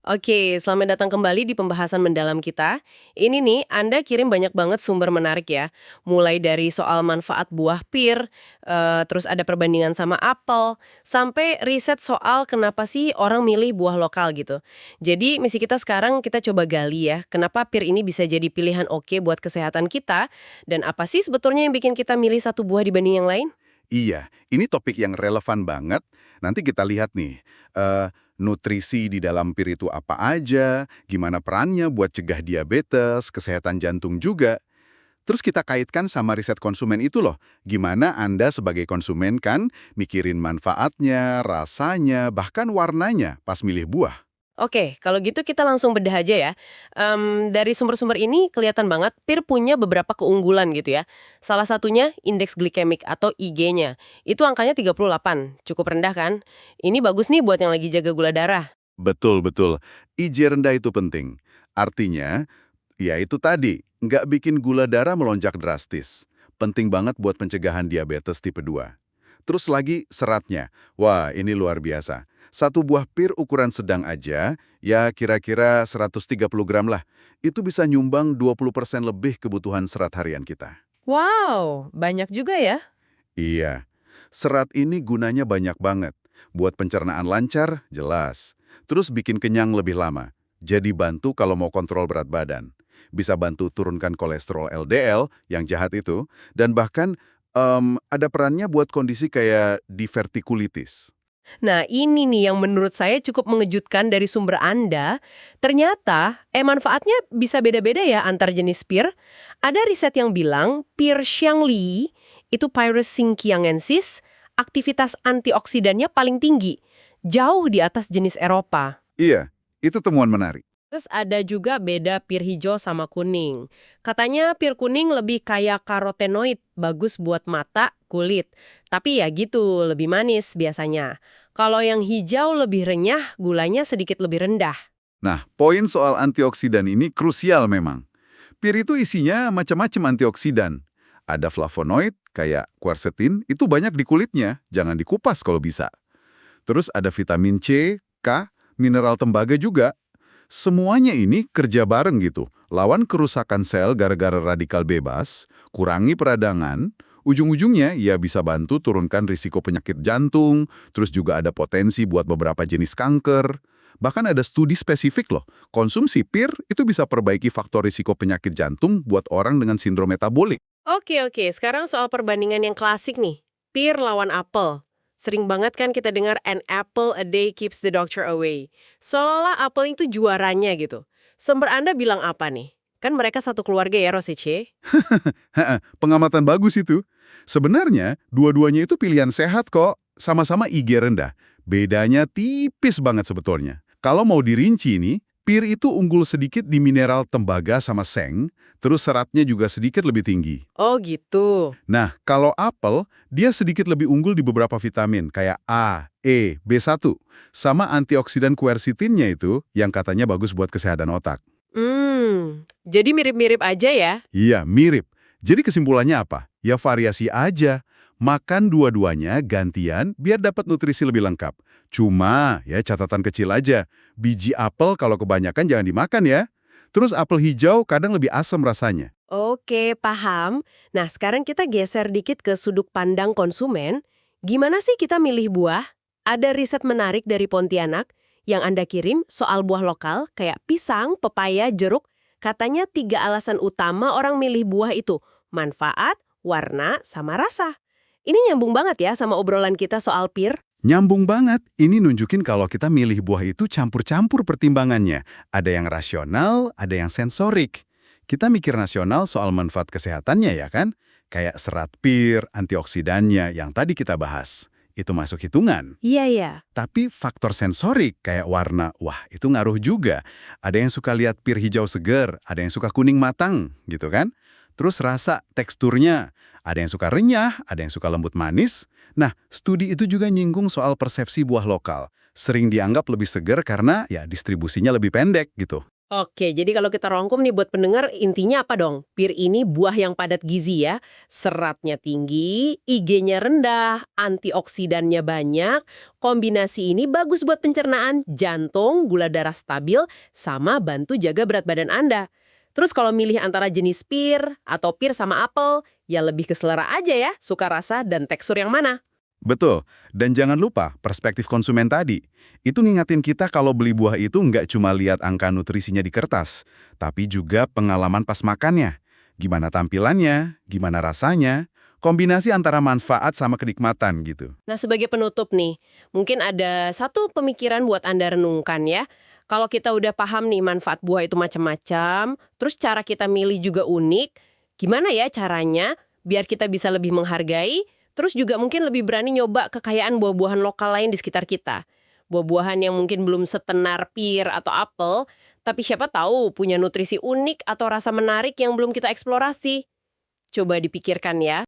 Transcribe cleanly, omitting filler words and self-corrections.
Oke, selamat datang kembali di pembahasan mendalam kita. Ini nih, Anda kirim banyak banget sumber menarik ya. Mulai dari soal manfaat buah pir, terus ada perbandingan sama apel, sampai riset soal kenapa sih orang milih buah lokal gitu. Jadi misi kita sekarang kita coba gali ya, kenapa pir ini bisa jadi pilihan oke buat kesehatan kita, dan apa sih sebetulnya yang bikin kita milih satu buah dibanding yang lain? Iya, ini topik yang relevan banget. Nanti kita lihat nih, nutrisi di dalam pir itu apa aja, gimana perannya buat cegah diabetes, kesehatan jantung juga. Terus kita kaitkan sama riset konsumen itu loh. Gimana Anda sebagai konsumen kan mikirin manfaatnya, rasanya, bahkan warnanya pas milih buah. Oke, kalau gitu kita langsung bedah aja ya. Dari sumber-sumber ini kelihatan banget PIR punya beberapa keunggulan gitu ya. Salah satunya indeks glikemik atau IG-nya. Itu angkanya 38, cukup rendah kan? Ini bagus nih buat yang lagi jaga gula darah. Betul, betul. IJ rendah itu penting. Artinya, ya itu tadi, nggak bikin gula darah melonjak drastis. Penting banget buat pencegahan diabetes tipe 2. Terus lagi seratnya. Wah, ini luar biasa. Satu buah pir ukuran sedang aja, ya kira-kira 130 gram lah. Itu bisa nyumbang 20% lebih kebutuhan serat harian kita. Wow, banyak juga ya. Iya, serat ini gunanya banyak banget. Buat pencernaan lancar, jelas. Terus bikin kenyang lebih lama. Jadi bantu kalau mau kontrol berat badan. Bisa bantu turunkan kolesterol LDL yang jahat itu. Dan bahkan ada perannya buat kondisi kayak divertikulitis. Nah, ini nih yang menurut saya cukup mengejutkan dari sumber Anda. Ternyata, manfaatnya bisa beda-beda ya antar jenis pir. Ada riset yang bilang pir Xiangli, itu Pyrus sinkianensis, aktivitas antioksidannya paling tinggi, jauh di atas jenis Eropa. Iya, itu temuan menarik. Terus ada juga beda pir hijau sama kuning. Katanya pir kuning lebih kaya karotenoid, bagus buat mata, kulit. Tapi ya gitu, lebih manis biasanya. Kalau yang hijau lebih renyah, gulanya sedikit lebih rendah. Nah, poin soal antioksidan ini krusial memang. Pir itu isinya macam-macam antioksidan. Ada flavonoid, kayak quercetin, itu banyak di kulitnya, jangan dikupas kalau bisa. Terus ada vitamin C, K, mineral tembaga juga. Semuanya ini kerja bareng gitu. Lawan kerusakan sel gara-gara radikal bebas, kurangi peradangan, ujung-ujungnya ya bisa bantu turunkan risiko penyakit jantung, terus juga ada potensi buat beberapa jenis kanker. Bahkan ada studi spesifik loh, konsumsi pir itu bisa perbaiki faktor risiko penyakit jantung buat orang dengan sindrom metabolik. Oke, sekarang soal perbandingan yang klasik nih. Pir lawan apel. Sering banget kan kita dengar an apple a day keeps the doctor away. Seolah-olah apel itu juaranya gitu. Sumber Anda bilang apa nih? Kan mereka satu keluarga ya, Rosice? Pengamatan bagus itu. Sebenarnya, dua-duanya itu pilihan sehat kok, sama-sama IG rendah. Bedanya tipis banget sebetulnya. Kalau mau dirinci nih, pir itu unggul sedikit di mineral tembaga sama seng, terus seratnya juga sedikit lebih tinggi. Oh gitu. Nah, kalau apel, dia sedikit lebih unggul di beberapa vitamin, kayak A, E, B1, sama antioksidan quercetinnya itu yang katanya bagus buat kesehatan otak. Jadi mirip-mirip aja ya? Iya, mirip. Jadi kesimpulannya apa? Ya variasi aja. Makan dua-duanya gantian biar dapat nutrisi lebih lengkap. Cuma, ya catatan kecil aja. Biji apel kalau kebanyakan jangan dimakan ya. Terus apel hijau kadang lebih asam rasanya. Oke, paham. Nah, sekarang kita geser dikit ke sudut pandang konsumen. Gimana sih kita milih buah? Ada riset menarik dari Pontianak yang Anda kirim soal buah lokal kayak pisang, pepaya, jeruk. Katanya 3 alasan utama orang milih buah itu, manfaat, warna, sama rasa. Ini nyambung banget ya sama obrolan kita soal pir. Nyambung banget, ini nunjukin kalau kita milih buah itu campur-campur pertimbangannya. Ada yang rasional, ada yang sensorik. Kita mikir rasional soal manfaat kesehatannya ya kan? Kayak serat pir, antioksidannya yang tadi kita bahas. Itu masuk hitungan. Iya, ya. Tapi faktor sensorik kayak warna, wah itu ngaruh juga. Ada yang suka lihat pir hijau seger, ada yang suka kuning matang, gitu kan? Terus rasa, teksturnya, ada yang suka renyah, ada yang suka lembut manis. Nah, studi itu juga nyinggung soal persepsi buah lokal. Sering dianggap lebih seger karena ya distribusinya lebih pendek gitu. Oke, jadi kalau kita rangkum nih buat pendengar, intinya apa dong? Pir ini buah yang padat gizi ya, seratnya tinggi, IG-nya rendah, antioksidannya banyak, kombinasi ini bagus buat pencernaan, jantung, gula darah stabil, sama bantu jaga berat badan Anda. Terus kalau milih antara jenis pir atau pir sama apel, ya lebih ke selera aja ya, suka rasa dan tekstur yang mana. Betul, dan jangan lupa perspektif konsumen tadi. Itu ngingatin kita kalau beli buah itu nggak cuma lihat angka nutrisinya di kertas, tapi juga pengalaman pas makannya. Gimana tampilannya, gimana rasanya, kombinasi antara manfaat sama kenikmatan gitu. Nah, sebagai penutup nih, mungkin ada satu pemikiran buat Anda renungkan ya. Kalau kita udah paham nih manfaat buah itu macam-macam, terus cara kita milih juga unik, gimana ya caranya biar kita bisa lebih menghargai, terus juga mungkin lebih berani nyoba kekayaan buah-buahan lokal lain di sekitar kita. Buah-buahan yang mungkin belum setenar pir atau apel, tapi siapa tahu punya nutrisi unik atau rasa menarik yang belum kita eksplorasi. Coba dipikirkan ya.